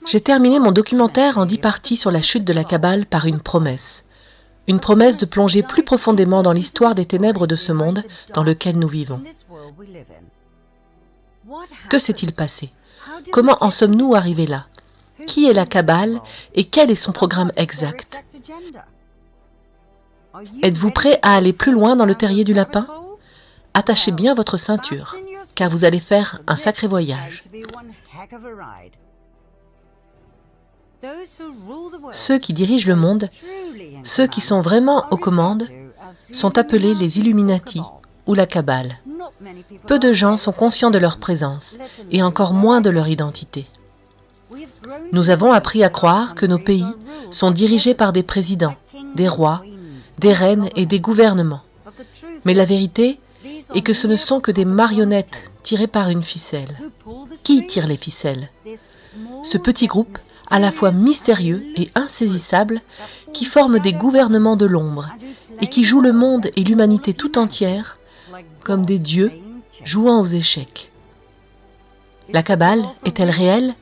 J'ai terminé mon documentaire en 10 parties sur la chute de la Kabbale par une promesse. Une promesse de plonger plus profondément dans l'histoire des ténèbres de ce monde dans lequel nous vivons. Que s'est-il passé? Comment en sommes-nous arrivés là? Qui est la Kabbale et quel est son programme exact? Êtes-vous prêt à aller plus loin dans le terrier du lapin? Attachez bien votre ceinture, car vous allez faire un sacré voyage. Ceux qui dirigent le monde, ceux qui sont vraiment aux commandes, sont appelés les Illuminati ou la Kabbale. Peu de gens sont conscients de leur présence, et encore moins de leur identité. Nous avons appris à croire que nos pays sont dirigés par des présidents, des rois, des reines et des gouvernements. Mais la vérité est que ce ne sont que des marionnettes tirées par une ficelle. Qui tire les ficelles? Ce petit groupe, à la fois mystérieux et insaisissable, qui forme des gouvernements de l'ombre et qui joue le monde et l'humanité tout entière comme des dieux jouant aux échecs. La Kabbale est-elle réelle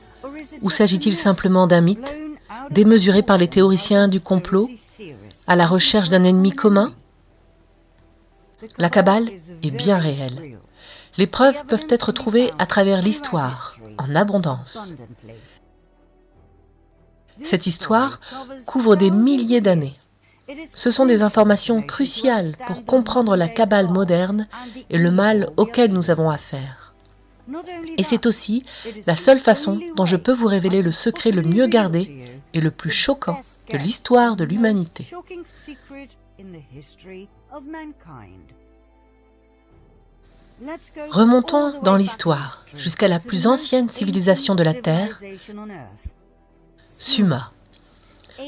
ou s'agit-il simplement d'un mythe, démesuré par les théoriciens du complot, à la recherche d'un ennemi commun? La Kabbale est bien réelle. Les preuves peuvent être trouvées à travers l'histoire, en abondance. Cette histoire couvre des milliers d'années. Ce sont des informations cruciales pour comprendre la Kabbale moderne et le mal auquel nous avons affaire. Et c'est aussi la seule façon dont je peux vous révéler le secret le mieux gardé et le plus choquant de l'histoire de l'humanité. Remontons dans l'histoire jusqu'à la plus ancienne civilisation de la Terre, Sumer.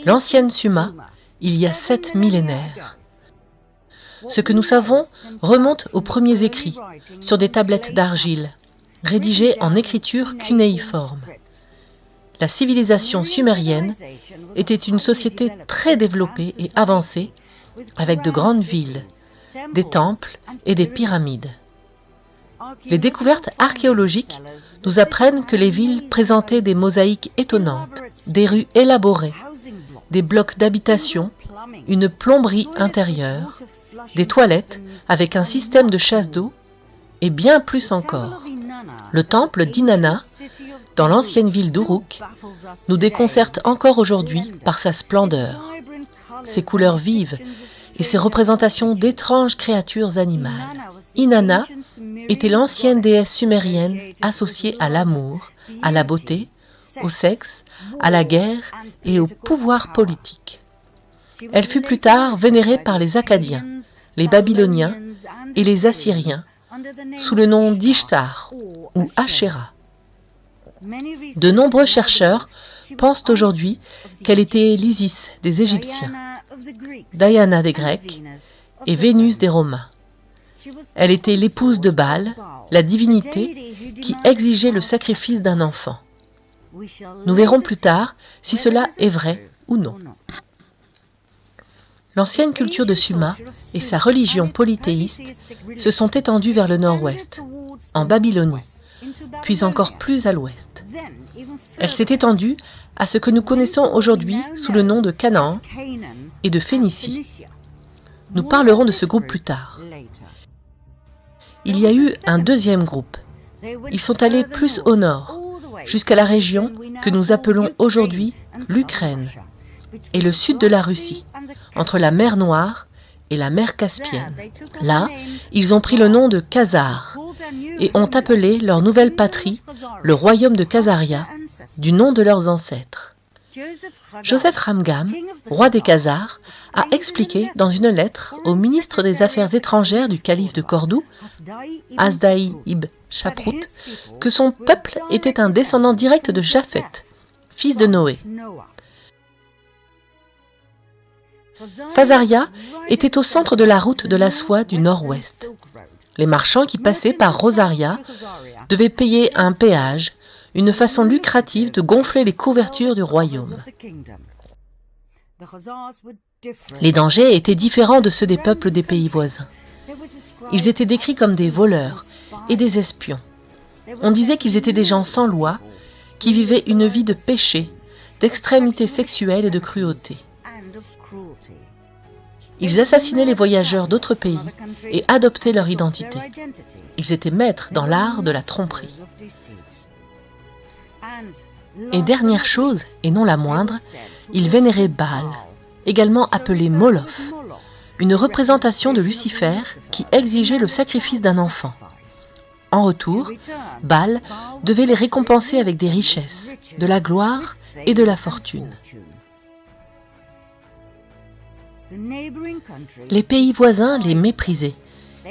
L'ancienne Sumer, il y a 7 millénaires. Ce que nous savons remonte aux premiers écrits, sur des tablettes d'argile, rédigées en écriture cunéiforme. La civilisation sumérienne était une société très développée et avancée, avec de grandes villes, des temples et des pyramides. Les découvertes archéologiques nous apprennent que les villes présentaient des mosaïques étonnantes, des rues élaborées, des blocs d'habitation, une plomberie intérieure, des toilettes avec un système de chasse d'eau et bien plus encore. Le temple d'Inanna, dans l'ancienne ville d'Uruk, nous déconcerte encore aujourd'hui par sa splendeur, ses couleurs vives et ses représentations d'étranges créatures animales. Inanna était l'ancienne déesse sumérienne associée à l'amour, à la beauté, au sexe, à la guerre et au pouvoir politique. Elle fut plus tard vénérée par les Akkadiens, les Babyloniens et les Assyriens sous le nom d'Ishtar ou Asherah. De nombreux chercheurs pensent aujourd'hui qu'elle était l'Isis des Égyptiens, Diana des Grecs et Vénus des Romains. Elle était l'épouse de Baal, la divinité qui exigeait le sacrifice d'un enfant. Nous verrons plus tard si cela est vrai ou non. L'ancienne culture de Sumer et sa religion polythéiste se sont étendues vers le nord-ouest, en Babylonie, puis encore plus à l'ouest. Elle s'est étendue à ce que nous connaissons aujourd'hui sous le nom de Canaan et de Phénicie. Nous parlerons de ce groupe plus tard. Il y a eu un deuxième groupe. Ils sont allés plus au nord, jusqu'à la région que nous appelons aujourd'hui l'Ukraine et le sud de la Russie, entre la mer Noire et la mer Caspienne. Là, ils ont pris le nom de Khazars et ont appelé leur nouvelle patrie le royaume de Khazaria, du nom de leurs ancêtres. Joseph Ramgam, roi des Khazars, a expliqué dans une lettre au ministre des Affaires étrangères du calife de Cordoue, Hasdaï ibn Shaprut, que son peuple était un descendant direct de Japhet, fils de Noé. Khazaria était au centre de la route de la soie du nord-ouest. Les marchands qui passaient par Rosaria devaient payer un péage, une façon lucrative de gonfler les couvertures du royaume. Les dangers étaient différents de ceux des peuples des pays voisins. Ils étaient décrits comme des voleurs et des espions. On disait qu'ils étaient des gens sans loi qui vivaient une vie de péché, d'extrémité sexuelle et de cruauté. Ils assassinaient les voyageurs d'autres pays et adoptaient leur identité. Ils étaient maîtres dans l'art de la tromperie. Et dernière chose, et non la moindre, ils vénéraient Baal, également appelé Moloch, une représentation de Lucifer qui exigeait le sacrifice d'un enfant. En retour, Baal devait les récompenser avec des richesses, de la gloire et de la fortune. Les pays voisins les méprisaient.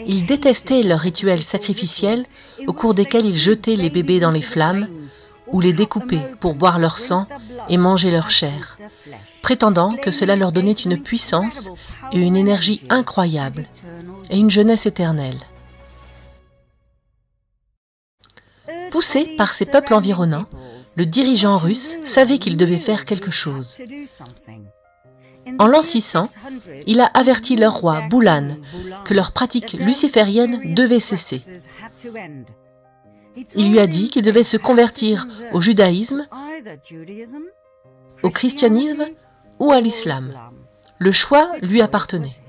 Ils détestaient leurs rituels sacrificiels au cours desquels ils jetaient les bébés dans les flammes ou les découpaient pour boire leur sang et manger leur chair, prétendant que cela leur donnait une puissance et une énergie incroyables et une jeunesse éternelle. Poussé par ces peuples environnants, le dirigeant russe savait qu'il devait faire quelque chose. En l'an 600, il a averti leur roi, Boulan, que leur pratique luciférienne devait cesser. Il lui a dit qu'il devait se convertir au judaïsme, au christianisme ou à l'islam. Le choix lui appartenait.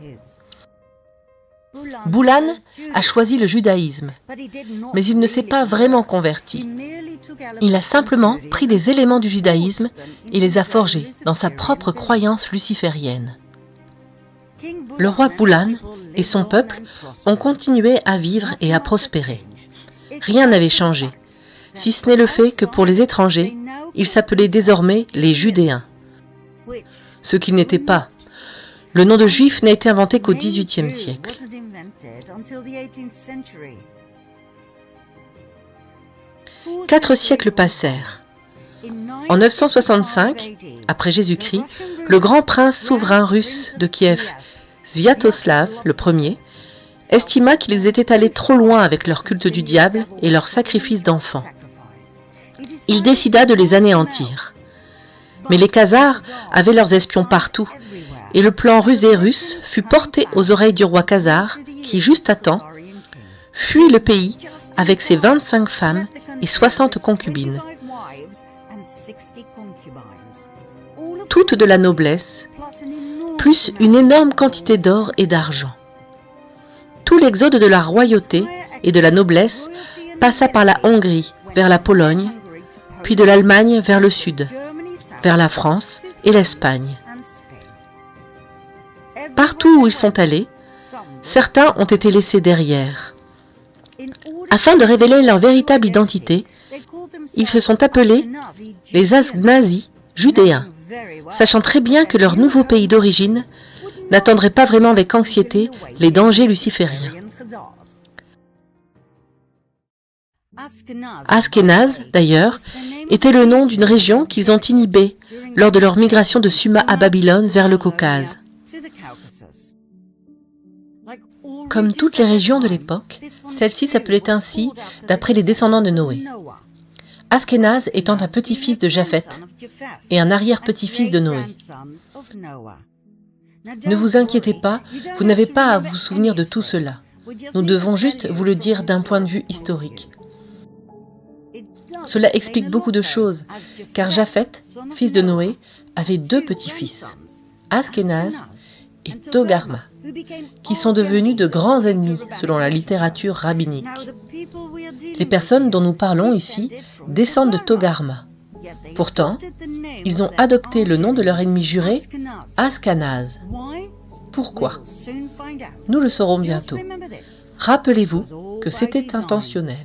Boulan a choisi le judaïsme, mais il ne s'est pas vraiment converti. Il a simplement pris des éléments du judaïsme et les a forgés dans sa propre croyance luciférienne. Le roi Boulan et son peuple ont continué à vivre et à prospérer. Rien n'avait changé, si ce n'est le fait que pour les étrangers, ils s'appelaient désormais les Judéens. Ce qu'ils n'étaient pas. Le nom de juif n'a été inventé qu'au XVIIIe siècle. 4 siècles passèrent. En 965, après Jésus-Christ, le grand prince souverain russe de Kiev, Sviatoslav Ier, estima qu'ils étaient allés trop loin avec leur culte du diable et leur sacrifice d'enfants. Il décida de les anéantir. Mais les Khazars avaient leurs espions partout, et le plan rusé russe fut porté aux oreilles du roi khazar, qui, juste à temps, fuit le pays avec ses 25 femmes et 60 concubines. Toutes de la noblesse, plus une énorme quantité d'or et d'argent. Tout l'exode de la royauté et de la noblesse passa par la Hongrie vers la Pologne, puis de l'Allemagne vers le sud, vers la France et l'Espagne. Partout où ils sont allés, certains ont été laissés derrière. Afin de révéler leur véritable identité, ils se sont appelés les Ashkénazes judéens, sachant très bien que leur nouveau pays d'origine n'attendrait pas vraiment avec anxiété les dangers lucifériens. Ashkénaze, d'ailleurs, était le nom d'une région qu'ils ont inhibée lors de leur migration de Sumer à Babylone vers le Caucase. Comme toutes les régions de l'époque, celle-ci s'appelait ainsi d'après les descendants de Noé. Ashkénaze étant un petit-fils de Japheth et un arrière-petit-fils de Noé. Ne vous inquiétez pas, vous n'avez pas à vous souvenir de tout cela. Nous devons juste vous le dire d'un point de vue historique. Cela explique beaucoup de choses, car Japheth, fils de Noé, avait 2 petits-fils, Ashkénaze et Togarma, qui sont devenus de grands ennemis selon la littérature rabbinique. Les personnes dont nous parlons ici descendent de Togarma. Pourtant, ils ont adopté le nom de leur ennemi juré, Ashkénaze. Pourquoi? Nous le saurons bientôt. Rappelez-vous que c'était intentionnel.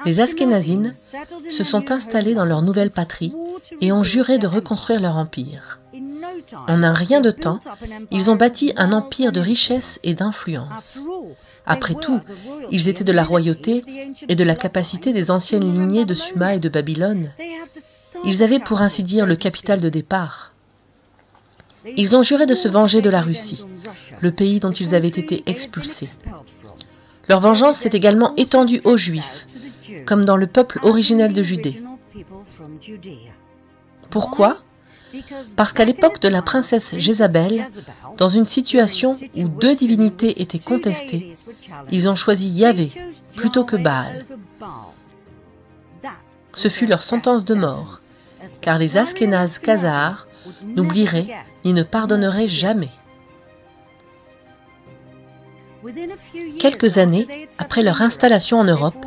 Les Ashkénazines se sont installés dans leur nouvelle patrie et ont juré de reconstruire leur empire. En un rien de temps, ils ont bâti un empire de richesse et d'influence. Après tout, ils étaient de la royauté et de la capacité des anciennes lignées de Sumer et de Babylone. Ils avaient pour ainsi dire le capital de départ. Ils ont juré de se venger de la Russie, le pays dont ils avaient été expulsés. Leur vengeance s'est également étendue aux Juifs, comme dans le peuple originel de Judée. Pourquoi? Parce qu'à l'époque de la princesse Jézabel, dans une situation où 2 divinités étaient contestées, ils ont choisi Yahvé plutôt que Baal. ce fut leur sentence de mort, car les Askénazes khazars n'oublieraient ni ne pardonneraient jamais. Quelques années après leur installation en Europe,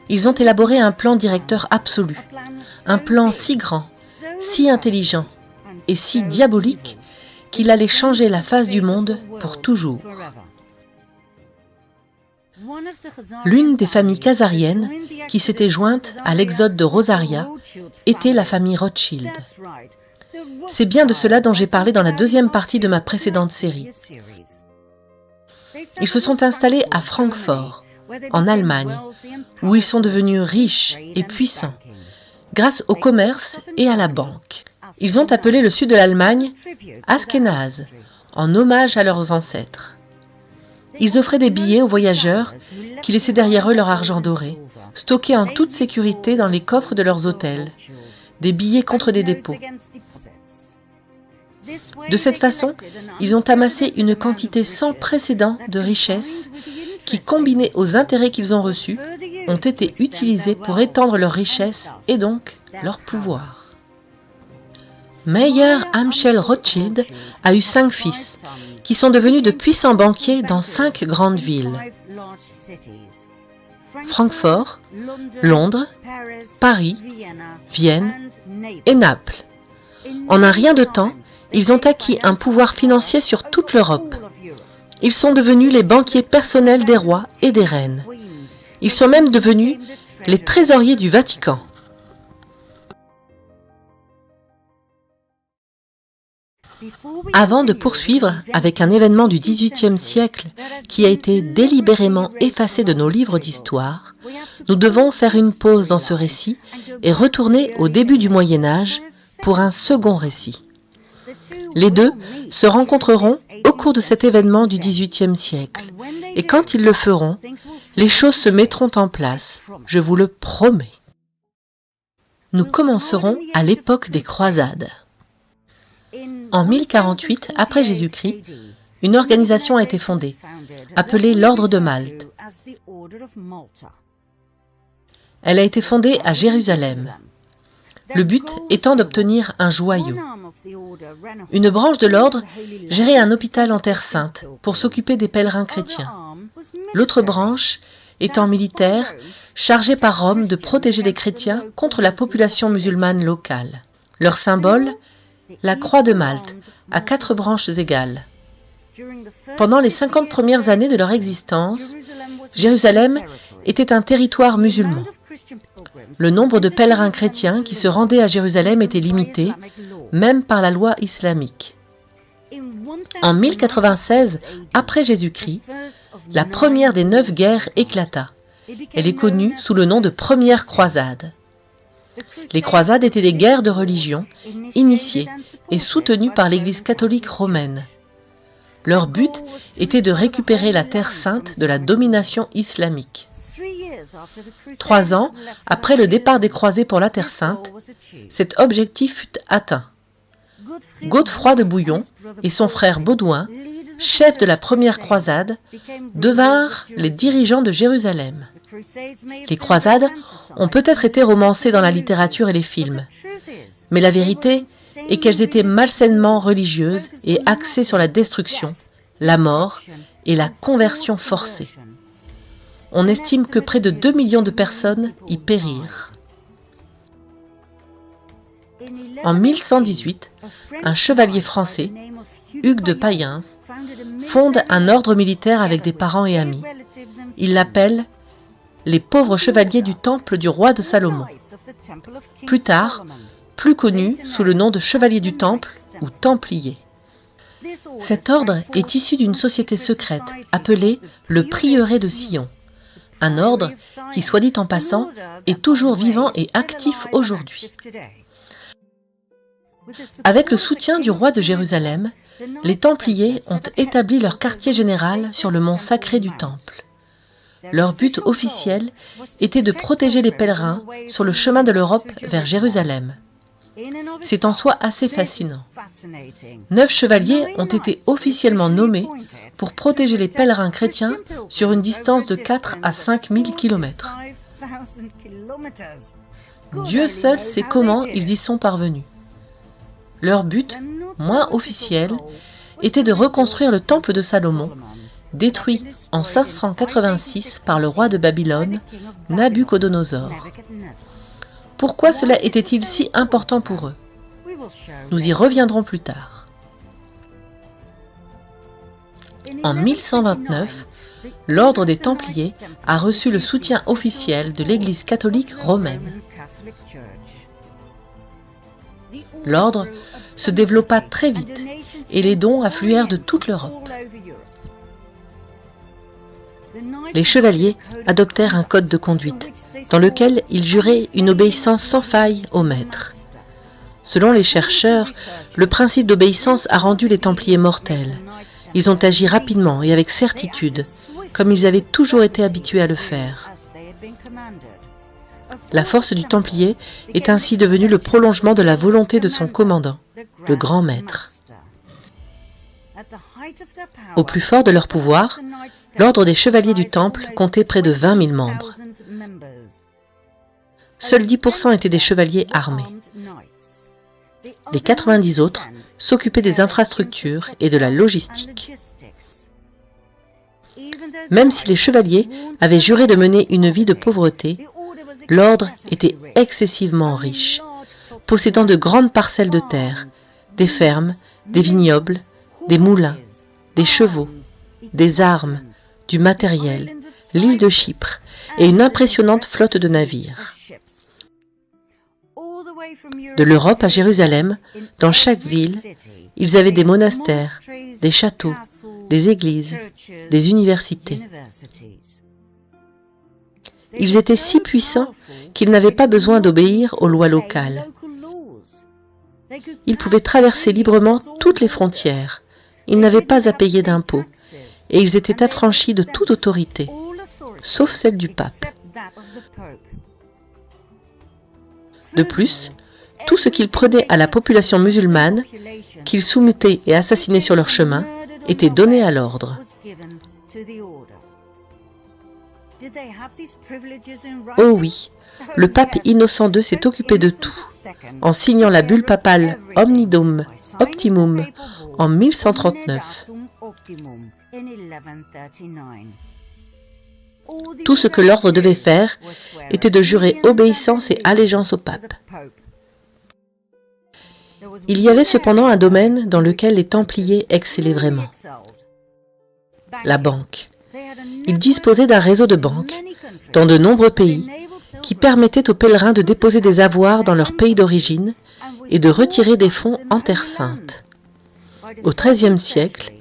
ils ont élaboré un plan directeur absolu, un plan si grand, si intelligent et si diabolique qu'il allait changer la face du monde pour toujours. L'une des familles khazariennes qui s'était jointe à l'exode de Rosaria était la famille Rothschild. C'est bien de cela dont j'ai parlé dans la deuxième partie de ma précédente série. Ils se sont installés à Francfort, en Allemagne, où ils sont devenus riches et puissants, grâce au commerce et à la banque. Ils ont appelé le sud de l'Allemagne Askénaz, en hommage à leurs ancêtres. Ils offraient des billets aux voyageurs qui laissaient derrière eux leur argent doré, stocké en toute sécurité dans les coffres de leurs hôtels, des billets contre des dépôts. De cette façon, ils ont amassé une quantité sans précédent de richesses qui, combinées aux intérêts qu'ils ont reçus, ont été utilisés pour étendre leurs richesses et donc leur pouvoir. Meyer Amschel Rothschild a eu 5 fils, qui sont devenus de puissants banquiers dans 5 grandes villes. Francfort, Londres, Paris, Vienne et Naples. En un rien de temps, ils ont acquis un pouvoir financier sur toute l'Europe. Ils sont devenus les banquiers personnels des rois et des reines. Ils sont même devenus les trésoriers du Vatican. Avant de poursuivre avec un événement du XVIIIe siècle qui a été délibérément effacé de nos livres d'histoire, nous devons faire une pause dans ce récit et retourner au début du Moyen Âge pour un second récit. Les deux se rencontreront au cours de cet événement du XVIIIe siècle, et quand ils le feront, les choses se mettront en place, je vous le promets. Nous commencerons à l'époque des croisades. En 1048 après Jésus-Christ, une organisation a été fondée, appelée l'Ordre de Malte. Elle a été fondée à Jérusalem, le but étant d'obtenir un joyau. Une branche de l'ordre gérait un hôpital en Terre Sainte pour s'occuper des pèlerins chrétiens. L'autre branche étant militaire, chargée par Rome de protéger les chrétiens contre la population musulmane locale. Leur symbole, la croix de Malte, à 4 branches égales. Pendant les 50 premières années de leur existence, Jérusalem était un territoire musulman. Le nombre de pèlerins chrétiens qui se rendaient à Jérusalem était limité, même par la loi islamique. En 1096 après Jésus-Christ, la première des 9 guerres éclata. Elle est connue sous le nom de première croisade. Les croisades étaient des guerres de religion, initiées et soutenues par l'Église catholique romaine. Leur but était de récupérer la Terre Sainte de la domination islamique. 3 ans après le départ des croisés pour la Terre Sainte, cet objectif fut atteint. Godefroy de Bouillon et son frère Baudouin, chefs de la première croisade, devinrent les dirigeants de Jérusalem. Les croisades ont peut-être été romancées dans la littérature et les films, mais la vérité est qu'elles étaient malsainement religieuses et axées sur la destruction, la mort et la conversion forcée. On estime que près de 2 millions de personnes y périrent. En 1118, un chevalier français, Hugues de Payens, fonde un ordre militaire avec des parents et amis. Il l'appelle les pauvres chevaliers du temple du roi de Salomon. Plus tard, plus connu sous le nom de chevalier du temple ou templier. Cet ordre est issu d'une société secrète appelée le prieuré de Sion. Un ordre qui, soit dit en passant, est toujours vivant et actif aujourd'hui. Avec le soutien du roi de Jérusalem, les Templiers ont établi leur quartier général sur le mont sacré du Temple. Leur but officiel était de protéger les pèlerins sur le chemin de l'Europe vers Jérusalem. C'est en soi assez fascinant. 9 chevaliers ont été officiellement nommés pour protéger les pèlerins chrétiens sur une distance de 4 à 5 000 km. Dieu seul sait comment ils y sont parvenus. Leur but, moins officiel, était de reconstruire le temple de Salomon, détruit en 586 par le roi de Babylone, Nabuchodonosor. Pourquoi cela était-il si important pour eux? Nous y reviendrons plus tard. En 1129, l'ordre des Templiers a reçu le soutien officiel de l'Église catholique romaine. L'ordre se développa très vite et les dons affluèrent de toute l'Europe. Les chevaliers adoptèrent un code de conduite dans lequel ils juraient une obéissance sans faille au maître. Selon les chercheurs, le principe d'obéissance a rendu les Templiers mortels. Ils ont agi rapidement et avec certitude, comme ils avaient toujours été habitués à le faire. La force du Templier est ainsi devenue le prolongement de la volonté de son commandant, le grand maître. Au plus fort de leur pouvoir, l'ordre des chevaliers du Temple comptait près de 20 000 membres. Seuls 10% étaient des chevaliers armés. Les 90 autres s'occupaient des infrastructures et de la logistique. Même si les chevaliers avaient juré de mener une vie de pauvreté, l'ordre était excessivement riche, possédant de grandes parcelles de terre, des fermes, des vignobles, des moulins, des chevaux, des armes, du matériel, l'île de Chypre et une impressionnante flotte de navires. De l'Europe à Jérusalem, dans chaque ville, ils avaient des monastères, des châteaux, des églises, des universités. Ils étaient si puissants qu'ils n'avaient pas besoin d'obéir aux lois locales. Ils pouvaient traverser librement toutes les frontières. Ils n'avaient pas à payer d'impôts et ils étaient affranchis de toute autorité, sauf celle du pape. De plus, tout ce qu'ils prenaient à la population musulmane, qu'ils soumettaient et assassinaient sur leur chemin, était donné à l'ordre. Oh oui, le pape Innocent II s'est occupé de tout, en signant la bulle papale Omnidum Optimum en 1139. Tout ce que l'ordre devait faire était de jurer obéissance et allégeance au pape. Il y avait cependant un domaine dans lequel les Templiers excellaient vraiment. La banque. Ils disposaient d'un réseau de banques dans de nombreux pays qui permettait aux pèlerins de déposer des avoirs dans leur pays d'origine et de retirer des fonds en Terre Sainte. Au XIIIe siècle,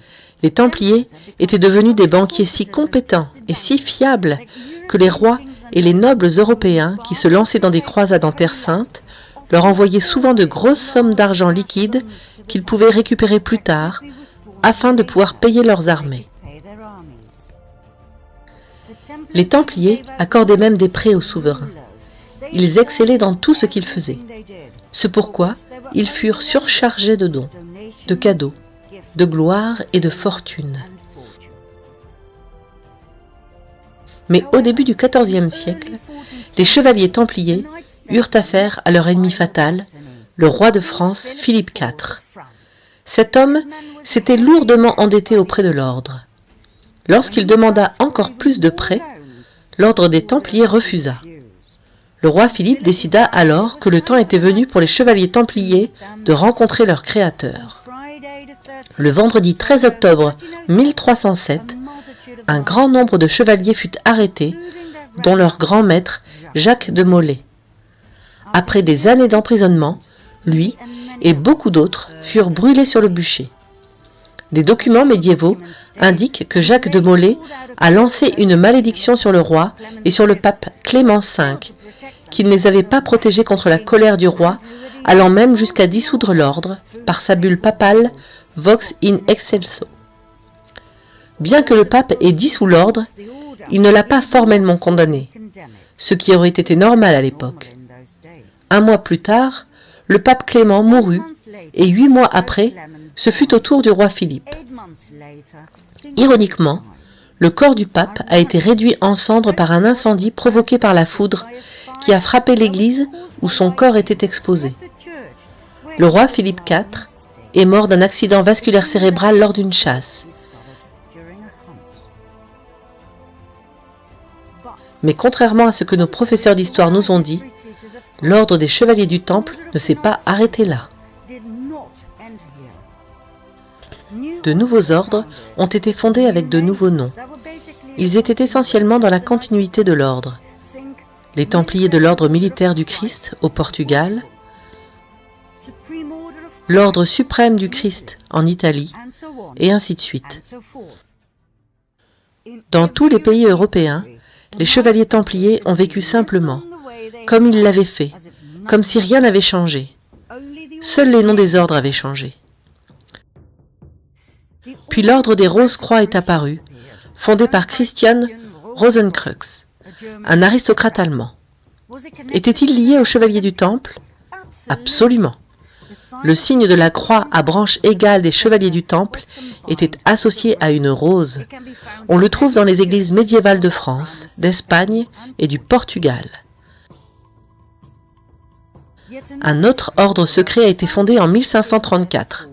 les Templiers étaient devenus des banquiers si compétents et si fiables que les rois et les nobles européens qui se lançaient dans des croisades en Terre Sainte leur envoyaient souvent de grosses sommes d'argent liquide qu'ils pouvaient récupérer plus tard afin de pouvoir payer leurs armées. Les Templiers accordaient même des prêts aux souverains. Ils excellaient dans tout ce qu'ils faisaient. C'est pourquoi ils furent surchargés de dons, de cadeaux, de gloire et de fortune. Mais au début du XIVe siècle, les chevaliers templiers eurent affaire à leur ennemi fatal, le roi de France, Philippe IV. Cet homme s'était lourdement endetté auprès de l'ordre. Lorsqu'il demanda encore plus de prêts, l'ordre des Templiers refusa. Le roi Philippe décida alors que le temps était venu pour les chevaliers templiers de rencontrer leur créateur. Le vendredi 13 octobre 1307, un grand nombre de chevaliers fut arrêté, dont leur grand maître, Jacques de Molay. Après des années d'emprisonnement, lui et beaucoup d'autres furent brûlés sur le bûcher. Des documents médiévaux indiquent que Jacques de Molay a lancé une malédiction sur le roi et sur le pape Clément V, qu'il ne les avait pas protégés contre la colère du roi, allant même jusqu'à dissoudre l'ordre par sa bulle papale Vox in excelso. Bien que le pape ait dissous l'ordre, il ne l'a pas formellement condamné, ce qui aurait été normal à l'époque. Un mois plus tard, le pape Clément mourut, et 8 mois après, ce fut au tour du roi Philippe. Ironiquement, Le corps du pape a été réduit en cendres par un incendie provoqué par la foudre qui a frappé l'église où son corps était exposé. Le roi Philippe IV est mort d'un accident vasculaire cérébral lors d'une chasse. Mais contrairement à ce que nos professeurs d'histoire nous ont dit, l'ordre des chevaliers du Temple ne s'est pas arrêté là. De nouveaux ordres ont été fondés avec de nouveaux noms. Ils étaient essentiellement dans la continuité de l'ordre. Les Templiers de l'ordre militaire du Christ au Portugal, l'ordre suprême du Christ en Italie, et ainsi de suite. Dans tous les pays européens, les chevaliers templiers ont vécu simplement, comme ils l'avaient fait, comme si rien n'avait changé. Seuls les noms des ordres avaient changé. Puis l'ordre des Rose-Croix est apparu, fondé par Christian Rosenkreuz, un aristocrate allemand. Était-il lié aux chevaliers du Temple? Absolument. Le signe de la croix à branches égales des chevaliers du Temple était associé à une rose. On le trouve dans les églises médiévales de France, d'Espagne et du Portugal. Un autre ordre secret a été fondé en 1534,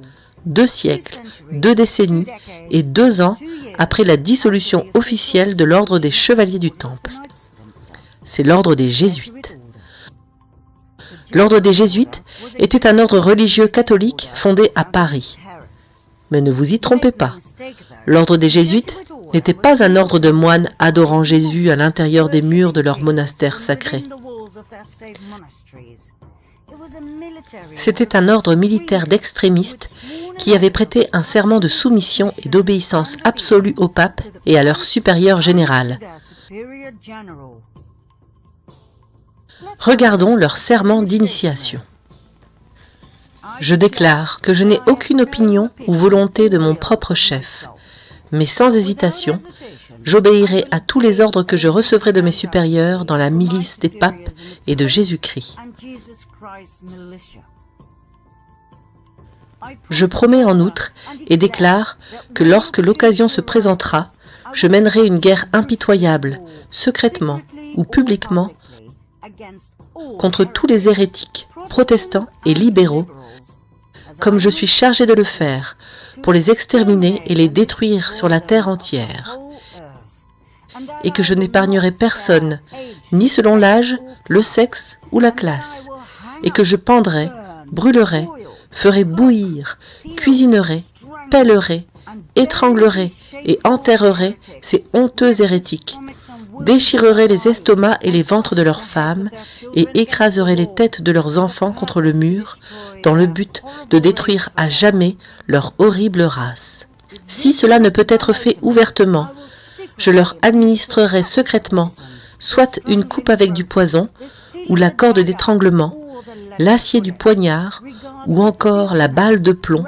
2 siècles, 2 décennies et 2 ans après la dissolution officielle de l'ordre des chevaliers du Temple. C'est l'ordre des Jésuites. L'ordre des Jésuites était un ordre religieux catholique fondé à Paris. Mais ne vous y trompez pas, l'ordre des Jésuites n'était pas un ordre de moines adorant Jésus à l'intérieur des murs de leur monastère sacré. C'était un ordre militaire d'extrémistes qui avait prêté un serment de soumission et d'obéissance absolue au pape et à leur supérieur général. Regardons leur serment d'initiation. Je déclare que je n'ai aucune opinion ou volonté de mon propre chef, mais sans hésitation, j'obéirai à tous les ordres que je recevrai de mes supérieurs dans la milice des papes et de Jésus-Christ. Je promets en outre et déclare que lorsque l'occasion se présentera, je mènerai une guerre impitoyable, secrètement ou publiquement, contre tous les hérétiques, protestants et libéraux, comme je suis chargé de le faire, pour les exterminer et les détruire sur la terre entière. Et que je n'épargnerai personne, ni selon l'âge, le sexe ou la classe, et que je pendrai, brûlerai, ferai bouillir, cuisinerai, pèlerai, étranglerai et enterrerai ces honteux hérétiques, déchirerai les estomacs et les ventres de leurs femmes et écraserai les têtes de leurs enfants contre le mur, dans le but de détruire à jamais leur horrible race. Si cela ne peut être fait ouvertement, je leur administrerai secrètement soit une coupe avec du poison, ou la corde d'étranglement, l'acier du poignard, ou encore la balle de plomb,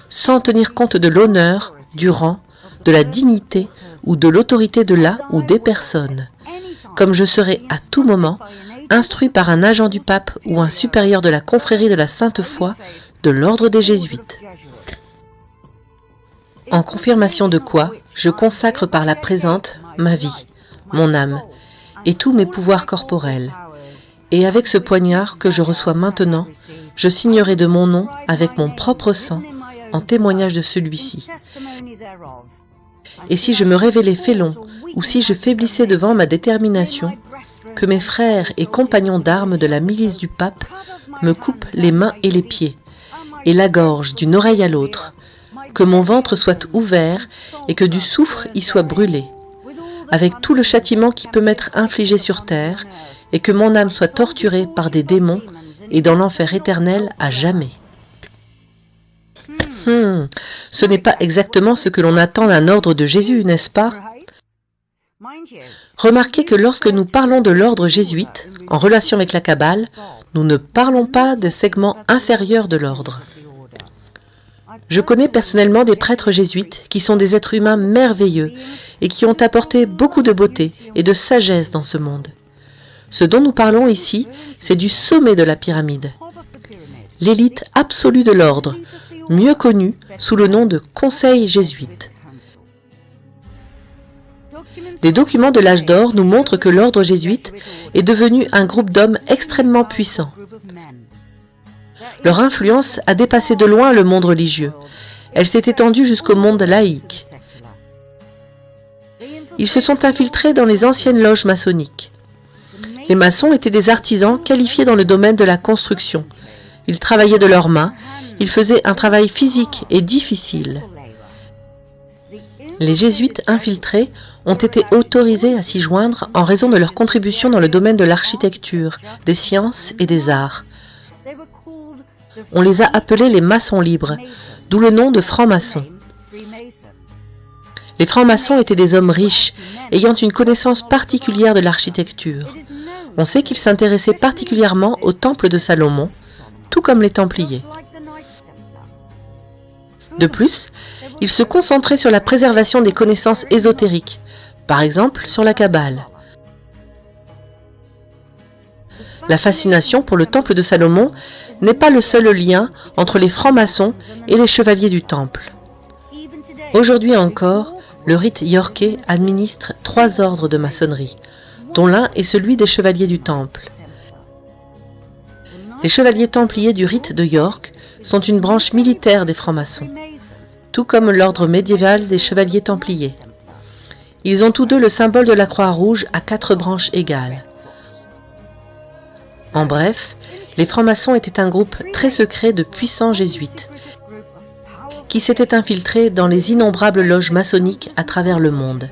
sans tenir compte de l'honneur, du rang, de la dignité ou de l'autorité de la ou des personnes, comme je serai à tout moment instruit par un agent du pape ou un supérieur de la confrérie de la Sainte Foi de l'ordre des Jésuites. En confirmation de quoi, je consacre par la présente ma vie, mon âme et tous mes pouvoirs corporels. Et avec ce poignard que je reçois maintenant, je signerai de mon nom avec mon propre sang en témoignage de celui-ci. Et si je me révélais félon, ou si je faiblissais devant ma détermination, que mes frères et compagnons d'armes de la milice du pape me coupent les mains et les pieds, et la gorge d'une oreille à l'autre, que mon ventre soit ouvert et que du soufre y soit brûlé, avec tout le châtiment qui peut m'être infligé sur terre, et que mon âme soit torturée par des démons et dans l'enfer éternel à jamais. Ce n'est pas exactement ce que l'on attend d'un ordre de Jésus, n'est-ce pas? Remarquez que lorsque nous parlons de l'ordre jésuite, en relation avec la Kabbale, nous ne parlons pas des segments inférieurs de l'ordre. Je connais personnellement des prêtres jésuites qui sont des êtres humains merveilleux et qui ont apporté beaucoup de beauté et de sagesse dans ce monde. Ce dont nous parlons ici, c'est du sommet de la pyramide, l'élite absolue de l'ordre, mieux connue sous le nom de Conseil jésuite. Des documents de l'âge d'or nous montrent que l'ordre jésuite est devenu un groupe d'hommes extrêmement puissant. Leur influence a dépassé de loin le monde religieux. Elle s'est étendue jusqu'au monde laïque. Ils se sont infiltrés dans les anciennes loges maçonniques. Les maçons étaient des artisans qualifiés dans le domaine de la construction. Ils travaillaient de leurs mains, ils faisaient un travail physique et difficile. Les jésuites infiltrés ont été autorisés à s'y joindre en raison de leur contribution dans le domaine de l'architecture, des sciences et des arts. On les a appelés les maçons libres, d'où le nom de francs-maçons. Les francs-maçons étaient des hommes riches, ayant une connaissance particulière de l'architecture. On sait qu'ils s'intéressaient particulièrement au temple de Salomon, tout comme les Templiers. De plus, ils se concentraient sur la préservation des connaissances ésotériques, par exemple sur la Kabbale. La fascination pour le temple de Salomon n'est pas le seul lien entre les francs-maçons et les chevaliers du temple. Aujourd'hui encore, le rite yorkais administre 3 ordres de maçonnerie, dont l'un est celui des chevaliers du temple. Les chevaliers templiers du rite de York sont une branche militaire des francs-maçons, tout comme l'ordre médiéval des chevaliers templiers. Ils ont tous deux le symbole de la Croix-Rouge à 4 branches égales. En bref, les francs-maçons étaient un groupe très secret de puissants jésuites, qui s'étaient infiltrés dans les innombrables loges maçonniques à travers le monde.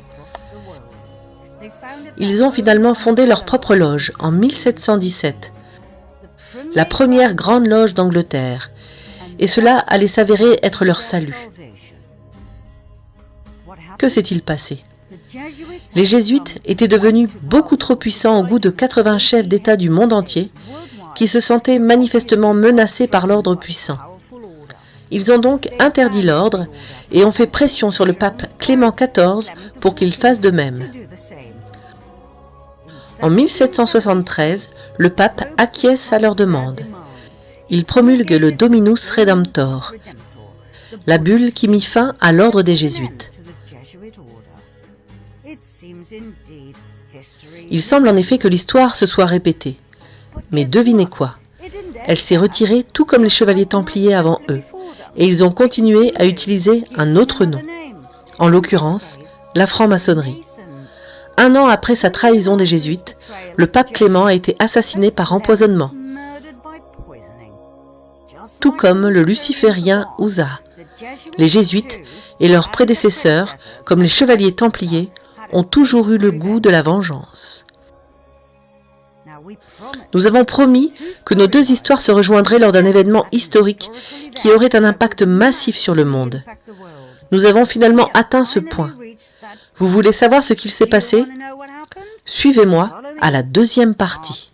Ils ont finalement fondé leur propre loge en 1717, la première grande loge d'Angleterre, et cela allait s'avérer être leur salut. Que s'est-il passé? Les jésuites étaient devenus beaucoup trop puissants au goût de 80 chefs d'État du monde entier, qui se sentaient manifestement menacés par l'ordre puissant. Ils ont donc interdit l'ordre et ont fait pression sur le pape Clément XIV pour qu'il fasse de même. En 1773, le pape acquiesce à leur demande. Il promulgue le Dominus Redemptor, la bulle qui mit fin à l'ordre des jésuites. Il semble en effet que l'histoire se soit répétée. Mais devinez quoi? Elle s'est retirée tout comme les chevaliers templiers avant eux, et ils ont continué à utiliser un autre nom, en l'occurrence la franc-maçonnerie. 1 an après sa trahison des jésuites, le pape Clément a été assassiné par empoisonnement, tout comme le luciférien Uza. Les jésuites et leurs prédécesseurs, comme les chevaliers templiers, ont toujours eu le goût de la vengeance. Nous avons promis que nos 2 histoires se rejoindraient lors d'un événement historique qui aurait un impact massif sur le monde. Nous avons finalement atteint ce point. Vous voulez savoir ce qu'il s'est passé? Suivez-moi à la 2e partie.